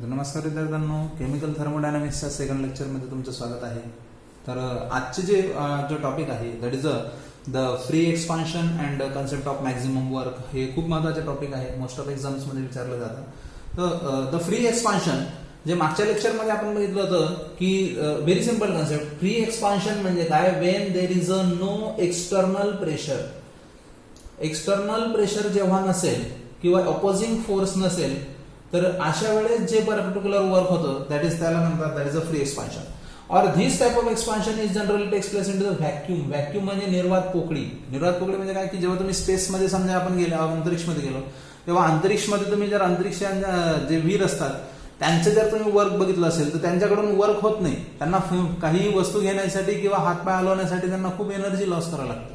नमस्कार विद्यार्थ्यांनो, chemical थर्मोडायनामिक्सच्या second लेक्चरमध्ये तुमचं स्वागत आहे. तर आजचे जो टॉपिक आहे that is the free expansion and concept of maximum work. हे खूप महत्त्वाचे टॉपिक आहे, मोस्ट ऑफ एक्झाम्स मध्ये विचारलं जातं. तर द फ्री एक्सपान्शन जे मागच्या लेक्चरमध्ये आपण बघितलं होतं की very simple concept. Free expansion म्हणजे काय? When there is a no external pressure. External pressure जेव्हा नसेल किंवा अपोजिंग फोर्स नसेल तर अशा वेळेस जे पर्टिक्युलर वर्क होतं दॅट इज त्याला म्हणतात that is a free expansion. और this type of expansion is generally takes place in to the vacuum. Vacuum म्हणजे निर्वात पोकळी. निर्वात पोकळी म्हणजे काय की जेव्हा तुम्ही स्पेसमध्ये समजा आपण गेलो, अंतरिक्षमध्ये गेलो, तेव्हा अंतरिक्षमध्ये तुम्ही जर अंतरिक्षाच्या जे वीर असतात त्यांचे जर तुम्ही वर्क बघितलं असेल तर त्यांच्याकडून वर्क होत नाही. त्यांना काही वस्तू घेण्यासाठी किंवा हातपाय हलवण्यासाठी त्यांना खूप एनर्जी लॉस करावं लागतं.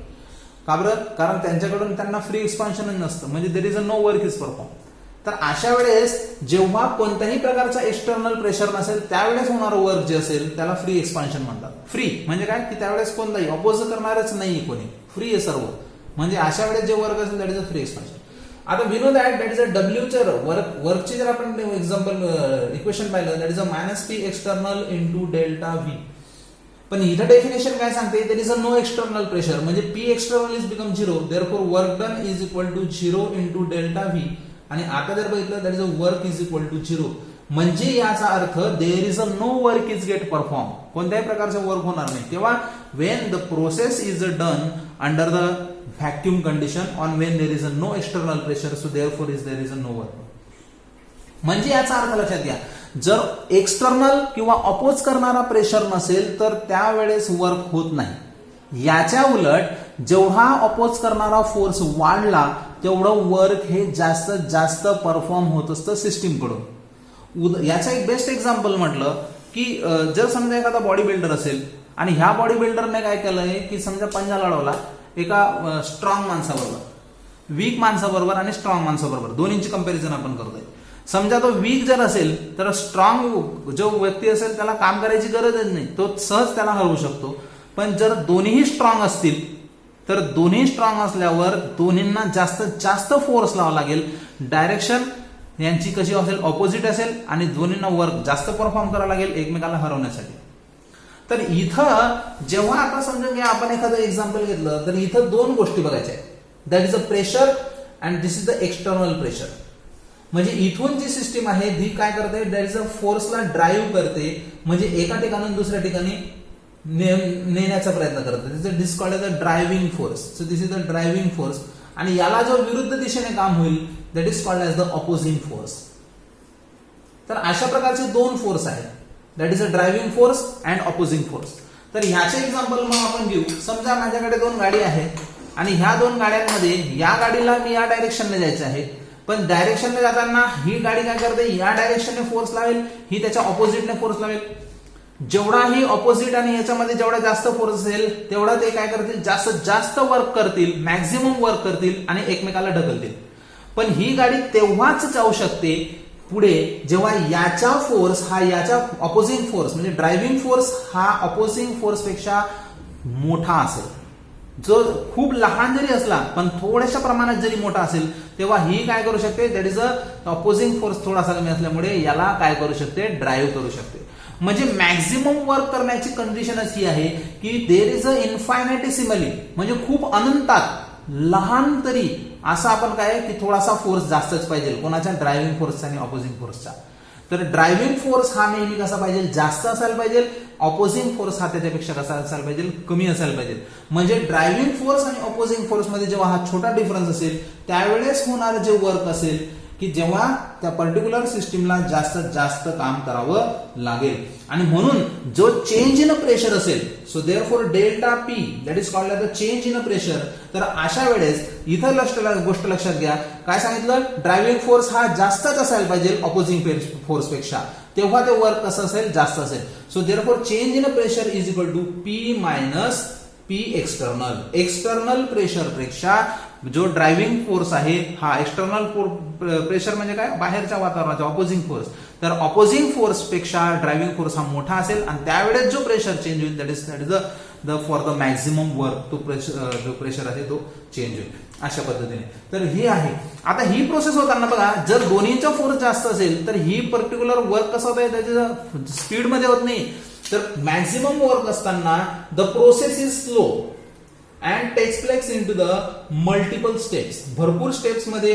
का बरं? कारण त्यांच्याकडून त्यांना फ्री एक्सपान्शन नसतं, म्हणजे there is a no work is perform. तर अशा वेळेस जेव्हा कोणत्याही प्रकारचा एक्सटर्नल प्रेशर नसेल त्यावेळेस होणारं वर्क जे असेल त्याला फ्री एक्सपान्शन म्हणतात. फ्री म्हणजे काय की त्यावेळेस कोणताही अपोज करणारच नाही कोणी, फ्री आहे सर्व. म्हणजे अशा वेळेस जे वर्क असेल that is a free expansion. आता we know that is a डब्ल्यूचे वर्कची जर आपण एक्झाम्पल इक्वेशन पाहिलं that is a -p external into delta V. पण इथं डेफिनेशन काय सांगते? There is a no external pressure म्हणजे P external is become 0. Therefore work done is equal to 0 into delta V. आणि आता जर बघितलं that is a work is equal to 0. म्हणजे याचा अर्थ there is a no work is get perform. कोणत्याही प्रकारचं वर्क होणार नाही. तेव्हा when the process is done under the vacuum condition on when there is a no external pressure so therefore is there is a no work. म्हणजे याचा अर्थ लक्षात घ्या, जर एक्सटर्नल किंवा अपोज करणारा प्रेशर नसेल तर त्यावेळेस वर्क होत नाही. याच्या उलट जेवढा अपोज करणारा फोर्स वाढला तेवढं वर्क हे जास्तीत जास्त परफॉर्म होत असतं सिस्टीम कडून. याचा एक बेस्ट एक्झाम्पल म्हटलं की जर समजा एखादा बॉडी बिल्डर असेल आणि ह्या बॉडी बिल्डरने काय केलंय की समजा पंजा लढवला एका स्ट्रॉंग माणसाबरोबर, वीक माणसाबरोबर आणि स्ट्रॉंग माणसाबरोबर, दोन्हींची कंपॅरिझन आपण करतोय. समजा तो वीक जर असेल तर स्ट्रॉंग जो व्यक्ती असेल त्याला काम करायची गरजच नाही, तो सहज त्याला हरवू शकतो. पण जर दोन्ही स्ट्रॉंग असतील तर दोन्ही स्ट्रॉंग असल्यावर दोन्हींना जास्तीत जास्त फोर्स लावावा लागेल. डायरेक्शन यांची कशी असेल? ऑपोजिट असेल आणि दोन्हींना वर्क जास्त परफॉर्म करावं लागेल एकमेकाला हरवण्यासाठी. तर इथं जेव्हा आता समजून घ्या आपण एखादं एक्झाम्पल घेतलं तर इथं दोन गोष्टी बघायच्या आहेत. That is a pressure and this is the external pressure. म्हणजे इथून जी सिस्टीम आहे ती काय करते? दॅट इज अ फोर्सला ड्राईव्ह करते, म्हणजे एका ठिकाणून दुसऱ्या ठिकाणी नेण्याचा प्रयत्न करते. This called as a driving force. So this is the driving force. आणि याला जो विरुद्ध दिशेने काम होईल that is called as the opposing force. तर अशा प्रकारचे दोन फोर्स आहेत, that is a driving force and opposing force. तर ह्याचे एक्झाम्पल मग आपण घेऊ. समजा माझ्याकडे दोन गाडी आहेत आणि ह्या दोन गाड्यांमध्ये या गाडीला मी या डायरेक्शनने जायचं आहे, पण डायरेक्शनने जाताना ही गाडी काय करते? या डायरेक्शनने फोर्स लावेल, ही त्याच्या ऑपोजिटने फोर्स लावेल. जेवढा ही ऑपोजिट आणि याच्यामध्ये जेवढा जास्त फोर्स असेल तेवढा ते काय करतील? जास्तीत जास्त वर्क करतील, मॅक्झिमम वर्क करतील आणि एकमेकाला ढकलतील. पण ही गाडी तेव्हाच जाऊ शकते पुढे जेव्हा याचा फोर्स हा याच्या ऑपोजिंग फोर्स म्हणजे ड्रायव्हिंग फोर्स हा ऑपोजिंग फोर्स पेक्षा मोठा असेल. जो खूप लहान जरी असला पण थोड्याशा प्रमाणात जरी मोठा असेल तेव्हा ही काय करू शकते? That is a opposing force थोडासा कमी असल्यामुळे याला काय करू शकते? ड्राईव्ह करू शकते. म्हणजे मॅक्झिमम वर्क करण्याची कंडिशन अशी आहे की देर इज अ इन्फायनाइटेसिमली म्हणजे खूप अनंतात लहान तरी असं आपण काय की थोडासा फोर्स जास्तच पाहिजे. कोणाच्या? ड्रायव्हिंग फोर्सचा आणि ऑपोजिंग फोर्सचा. तर ड्रायव्हिंग फोर्स हा नेहमी कसा पाहिजे? जास्त असायला पाहिजे. ऑपोजिंग फोर्स हा त्याच्यापेक्षा कसा असायला पाहिजे? कमी असायला पाहिजे. म्हणजे ड्रायव्हिंग फोर्स आणि ऑपोजिंग फोर्स मध्ये जेव्हा हा छोटा डिफरन्स असेल त्यावेळेस होणारं जे वर्क असेल की जेव्हा त्या पर्टिक्युलर सिस्टीमला जास्तीत जास्त काम करावं लागेल. आणि म्हणून जो चेंज इन प्रेशर असेल so therefore delta P that is called the change in pressure. तर अशा वेळेस इथं गोष्ट लक्षात घ्या, काय सांगितलं? ड्रायव्हिंग फोर्स हा जास्तच असायला पाहिजे ऑपोजिंग फोर्स पेक्षा, तेव्हा ते वर्क कसं असेल? जास्त असेल. So therefore change in pressure is equal to P minus P external. External pressure पेक्षा जो ड्रायव्हिंग फोर्स आहे हा एक्सटर्नल प्रेशर म्हणजे काय? बाहेरच्या वातावरणाचा ऑपोजिंग फोर्स. तर ऑपोजिंग फोर्स पेक्षा ड्रायव्हिंग फोर्स हा मोठा असेल आणि त्यावेळेस जो प्रेशर चेंज होईल that is for the maximum work तो जो प्रेशर आहे तो चेंज होईल अशा पद्धतीने. तर हे आहे. आता ही प्रोसेस होताना बघा जर दोन्हीचा फोर्स जास्त असेल तर ही पर्टिक्युलर वर्क कसं होत आहे त्याच्या स्पीड मध्ये होत नाही. तर मॅक्झिमम वर्क असताना the process is slow and takes place in to the multiple steps. भरपूर स्टेप्स मध्ये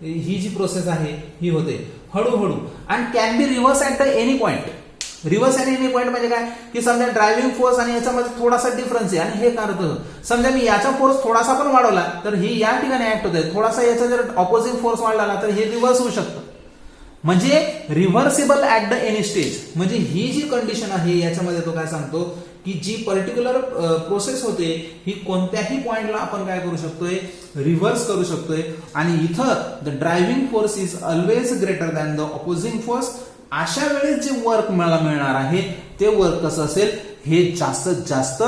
ही जी प्रोसेस आहे ही होते हळूहळू and can be reverse at the any point. Reverse at any point म्हणजे काय की समजा ड्रायव्हिंग फोर्स आणि याच्यामध्ये थोडासा डिफरन्स आहे आणि हे करतं. समजा मी याचा फोर्स थोडासा पण वाढवला तर ही या ठिकाणी ऍक्ट होते. थोडासा याचा जर ऑपोजिंग फोर्स वाढला तर हे रिव्हर्स होऊ शकतं. म्हणजे reversible at the any stage. म्हणजे ही जी कंडिशन आहे याच्यामध्ये तो काय सांगतो की जी पर्टिक्युलर प्रोसेस होते ही कोणत्याही पॉइंटला आपण काय करू शकतोय रिव्हर्स करू शकतोय. आणि इथं the driving force is always greater than the opposing force. अशा वेळेस जे वर्क मला मिळणार आहे ते वर्क कसं असेल हे जास्तीत जास्त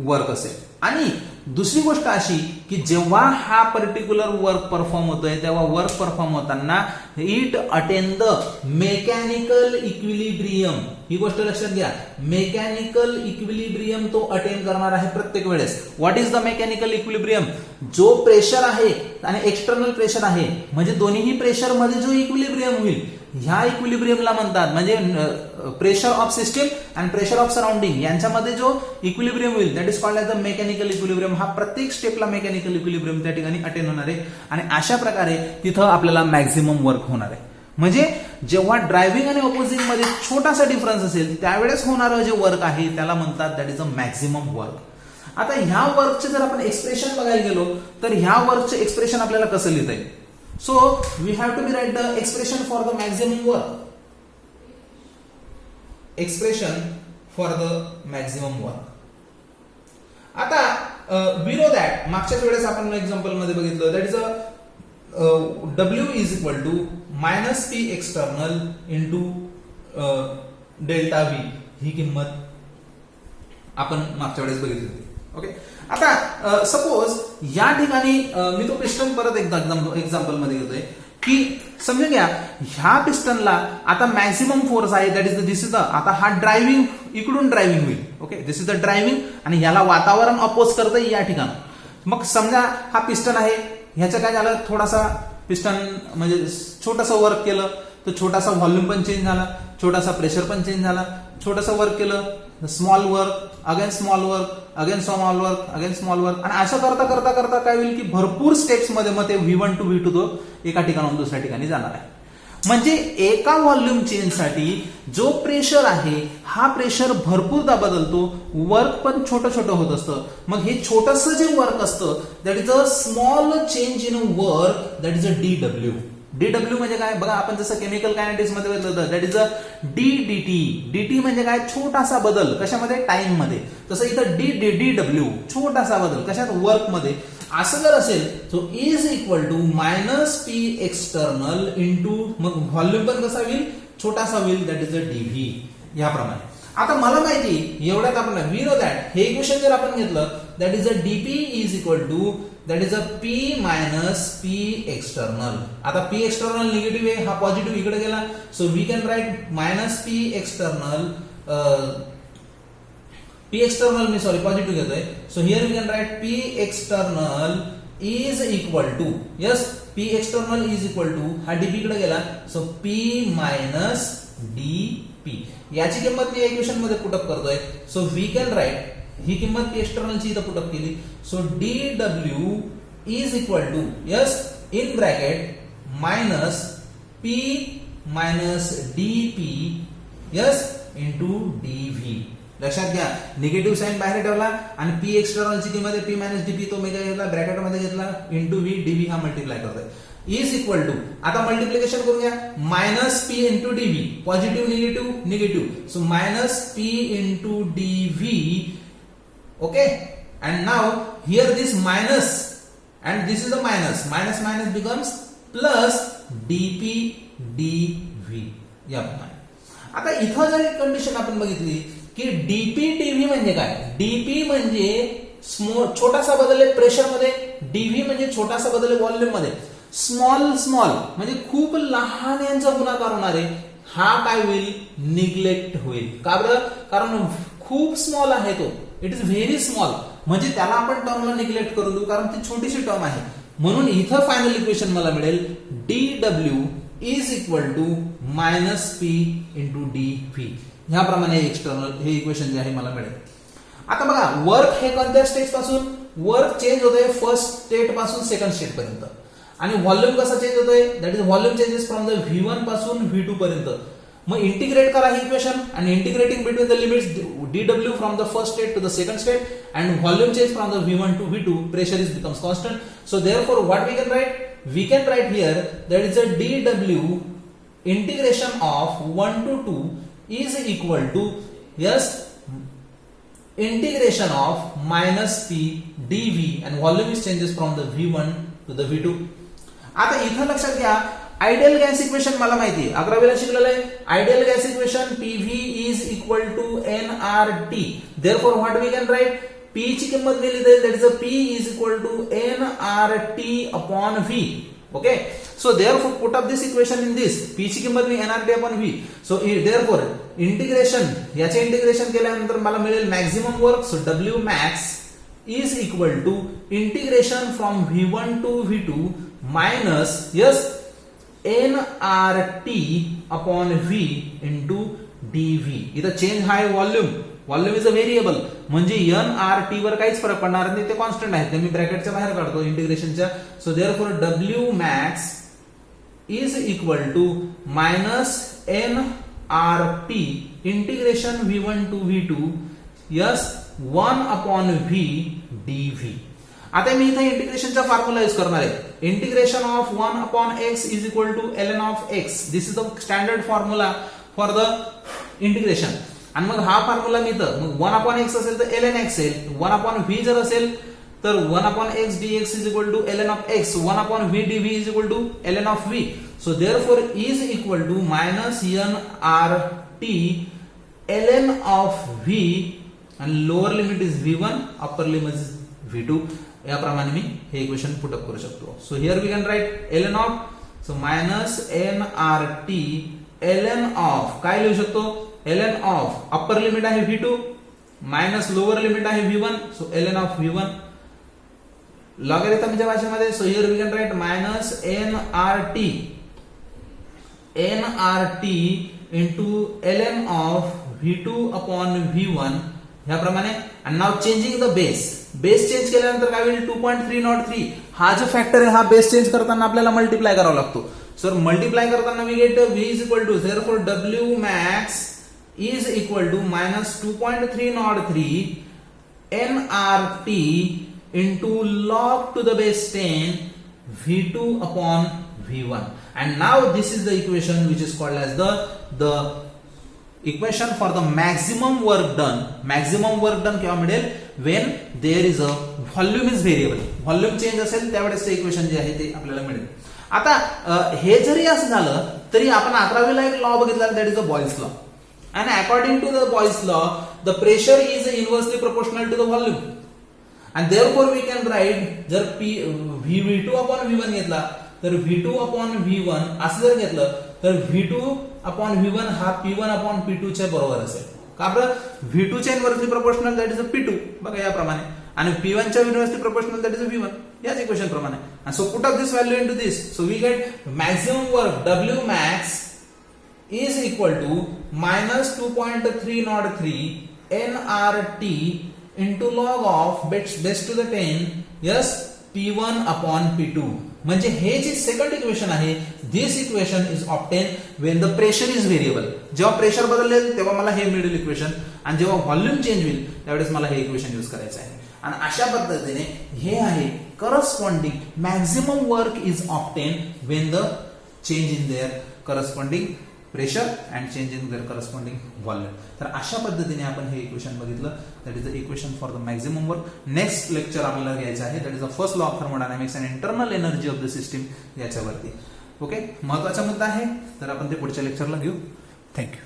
वर्क असेल. आणि दुसरी गोष्ट अशी की जेव्हा हा पर्टिक्युलर वर्क परफॉर्म होतोय तेव्हा वर्क परफॉर्म होताना it attain the mechanical equilibrium. ही गोष्ट लक्षात घ्या. मेकॅनिकल इक्विलिब्रियम तो अटेन करणार आहे प्रत्येक वेळेस. What is the mechanical equilibrium. जो प्रेशर आहे आणि एक्सटर्नल प्रेशर आहे म्हणजे दोन्ही प्रेशर मध्ये जो इक्विलिब्रियम होईल ह्या इक्विलिब्रियमला म्हणतात. म्हणजे pressure of system and pressure of surrounding यांच्यामध्ये जो इक्विलिब्रियम होईल that is called as the mechanical equilibrium. हा प्रत्येक स्टेपला मेकॅनिकल इक्विलिब्रियम त्या ठिकाणी अटेन होणार आहे आणि अशा प्रकारे तिथं आपल्याला मॅक्झिमम वर्क होणार आहे. म्हणजे जेव्हा ड्रायव्हिंग आणि ऑपोजिंग मध्ये छोटासा डिफरन्स असेल त्यावेळेस होणारं जे वर्क आहे त्याला म्हणतात that is a maximum work. आता ह्या वर्कचे जर आपण एक्सप्रेशन बघायला गेलो तर ह्या वर्कचे एक्सप्रेशन आपल्याला कसं लिहिता येईल. So we have to be write the expression for the maximum work. Expression for the maximum work. आता we know that मागच्याच वेळेस आपण एक्झाम्पल मध्ये बघितलं that is a W is equal to minus P external into delta V. ही किंमत आपण मागच्या वेळेस बघितली होती. ओके. आता सपोज या ठिकाणी मी तो पिस्टन परत एकदा एक्झाम्पल मध्ये घेतोय की समजून घ्या ह्या पिस्टनला आता मॅक्झिमम फोर्स आहे that is this is the. आता हा ड्रायव्हिंग इकडून ड्रायव्हिंग होईल. Okay. This is the driving आणि याला वातावरण अपोज करतं या ठिकाणी. मग समजा हा पिस्टन आहे ह्याचं काय झालं थोडासा पिस्टन म्हणजे छोटासा वर्क केलं तर छोटासा व्हॉल्यूम पण चेंज झाला छोटासा प्रेशर पण चेंज झाला. छोटासा वर्क केलं small work again small work again small work again small work आणि असं करता करता करता काय होईल की भरपूर स्टेप्स मध्ये मग ते V1 टू V2 तो एका ठिकाणाहून दुसऱ्या ठिकाणी जाणार आहे. म्हणजे एका व्हॉल्यूम चेंज साठी जो प्रेशर आहे हा प्रेशर भरपूरदा बदलतो. वर्क पण छोटं छोटं होत असतं. मग हे छोटंसं जे वर्क असतं that is a small change in work that is a DW. DW म्हणजे काय बघा आपण जसं केमिकल कायनेटिक्स मध्ये बघितलं होतं that is a DDT. DT म्हणजे काय छोटासा बदल कशामध्ये टाइम मध्ये. तसं इथं DW छोटासा बदल कशात वर्क मध्ये. असं जर असेल so is equal to minus P external into मग व्हॉल्यूम पण कसा होईल छोटासा होईल दॅट इज अ DV. याप्रमाणे आता मला माहिती एवढ्यात आपण वी नो दॅट हे इक्वेशन जर आपण घेतलं that is a DP is equal to that is a P minus P external. आता P एक्सटर्नल निगेटिव्ह आहे हा पॉझिटिव्ह इकडे गेला so we can write minus P external P external मी सॉरी पॉझिटिव्ह घेतोय so here we can write P external is equal to yes P external is equal to हा DP इकडे गेला so P minus DP. याची किंमत मी equation मध्ये put up करतोय सो वी कॅन राईट ही किंमत P एक्सटर्नलची इथं पुटअप केली so DW is equal to yes in bracket minus P minus DP yes into DV. लक्षात घ्या निगेटिव्ह साइन बाहेर ठेवला आणि P एक्सटर्नलची किंमत आहे P मायनस DP तो मी काय घेतला ब्रॅकेट मध्ये घेतला इंटू V DV हा मल्टिप्लाय करतोय इज इक्वल टू आता मल्टिप्लिकेशन करूया minus P into DV positive negative negative so minus P into DV. Okay, and now here this minus and this is a minus minus becomes plus DP DV. आता इथं जर एक condition आपण बघितली की DP DV म्हणजे काय. DP म्हणजे छोटासा बदल आहे प्रेशर मध्ये. DV म्हणजे छोटासा बदल आहे व्हॉल्यूम मध्ये. स्मॉल स्मॉल म्हणजे खूप लहान यांचा गुणाकार होणार आहे. हा काय होईल निग्लेक्ट होईल. का बरं कारण खूप स्मॉल आहे तो, इट इज व्हेरी स्मॉल, म्हणजे त्याला आपण टर्मला निग्लेक्ट करून देऊ कारण ती छोटीशी टर्म आहे. म्हणून इथं फायनल इक्वेशन मला मिळेल dw is equal to minus P into dv. ह्याप्रमाणे एक्सटर्नल हे इक्वेशन जे आहे मला मिळेल. आता बघा वर्क हे कोणत्या स्टेज पासून, वर्क चेंज होतोय फर्स्ट स्टेट पासून सेकंड स्टेट पर्यंत, आणि व्हॉल्यूम कसा चेंज होतोय, that is volume changes from the V1 पासून V2 पर्यंत. मग इंटिग्रेट करा ही इक्वेशन, आणि integrating between the limits dw from the first state to the second state and volume change from the V1 to V2, pressure is becomes constant. So therefore what we can write, we can write here that is a dw integration of 1 to 2 is equal to yes integration of minus p dv, and volume is changes from the V1 to the V2. आता इथं लक्षात घ्या ideal gas equation मला माहिती आहे, 11वीला शिकलेलं आहे. Ideal gas equation PV is equal to nRT. Therefore what we can write, P ची किंमत दिली जाईल, that is a P is equal to nRT upon V. Okay, so therefore put up this equation in this, P ची किंमत मी nRT upon V. So therefore integration, याचे integration केल्यानंतर मला मिळेल maximum work. So W max is equal to integration from V1 to V2 minus yes nRT upon V into dV. इथं change हा आहे volume, volume is a variable, म्हणजे nRT वर काहीच फरक पडणार नाही, ते कॉन्स्टंट आहे, ते मी ब्रॅकेटच्या बाहेर काढतो इंटिग्रेशनच्या. So therefore W max is equal to minus nRT integration V1 to V2 yes 1 upon V dV. आता मी इथे इंटिग्रेशनचा फॉर्म्युला यूज करणार आहे. Integration of 1 upon x is equal to ln of x. This is the standard formula for the integration. आणि मग हा formula मी तर मग 1 upon x असेल तर ln x असेल, 1 अपॉन v जर असेल तर 1 upon x dx is equal to ln of x, 1 upon v dv is equal to ln of v. So therefore is equal to minus nRT ln of v, आणि lower limit is v1, upper limit is v2. याप्रमाणे मी हे equation put up करू शकतो. So here we can write ln of, so minus nRT ln of काय लिहू शकतो, ln of upper limit आहे V2 मायनस लोअर लिमिट आहे V1, so ln of V1 लॉगॅरिथमच्या भाषेमध्ये. So here we can write minus nRT into ln of V2 upon V1 ह्याप्रमाणे. आणि now changing the base, base change केल्यानंतर काय होईल 2.303. हा जो फॅक्टर आहे हा बेस चेंज करताना आपल्याला मल्टिप्लाय करावा लागतो. सर मल्टिप्लाय करताना we get V is equal to therefore W max is equal to minus 2.303 nRT into log to the base 10 V2 upon V1. And now this is the equation which is called as the equation for the maximum work done. Maximum work done केव्हा मिळेल, when there is a volume is variable. Volume change असेल त्यावेळेस ते equation जे आहे ते आपल्याला मिळेल. आता हे जरी असं झालं तरी आपण 11वीला एक लॉ बघितला, that is the Boyle's law. And according to the Boyle's law, the pressure is inversely proportional to the volume. And therefore we can write जर V2 upon V1 घेतला तर V2 upon V1 असं जर घेतलं तर V2 upon V1 हा P1 upon P2 च्या बरोबर असेल. का बरं, V2 च्या inversely proportional that is a P2 बघा याप्रमाणे, आणि P1 च्या inversely proportional that is a V1 याच इक्वेशन प्रमाणे. And so put up this value into this. So we get maximum work W max is equal to minus 2.303 nRT into log of base to the 10 yes P1 upon P2. म्हणजे हे जे second equation आहे, this equation is obtain when the pressure is variable. जेव्हा pressure बदलेल तेव्हा मला हे मिळेल इक्वेशन, आणि जेव्हा व्हॉल्यूम चेंज होईल त्यावेळेस मला हे इक्वेशन यूज करायचं आहे. आणि अशा पद्धतीने हे आहे corresponding maximum work is obtain when the change in their corresponding pressure and change in their corresponding volume. तर अशा पद्धतीने आपण हे इक्वेशन बघितलं, that is the equation for the maximum work. Next lecture आम्हाला घ्यायचं आहे, that is the first law of thermodynamics and internal energy of the system याच्यावरती. ओके, महत्वाचा मुद्दा आहे, तर आपण ते पुढच्या लेक्चरला घेऊ. थँक्यू.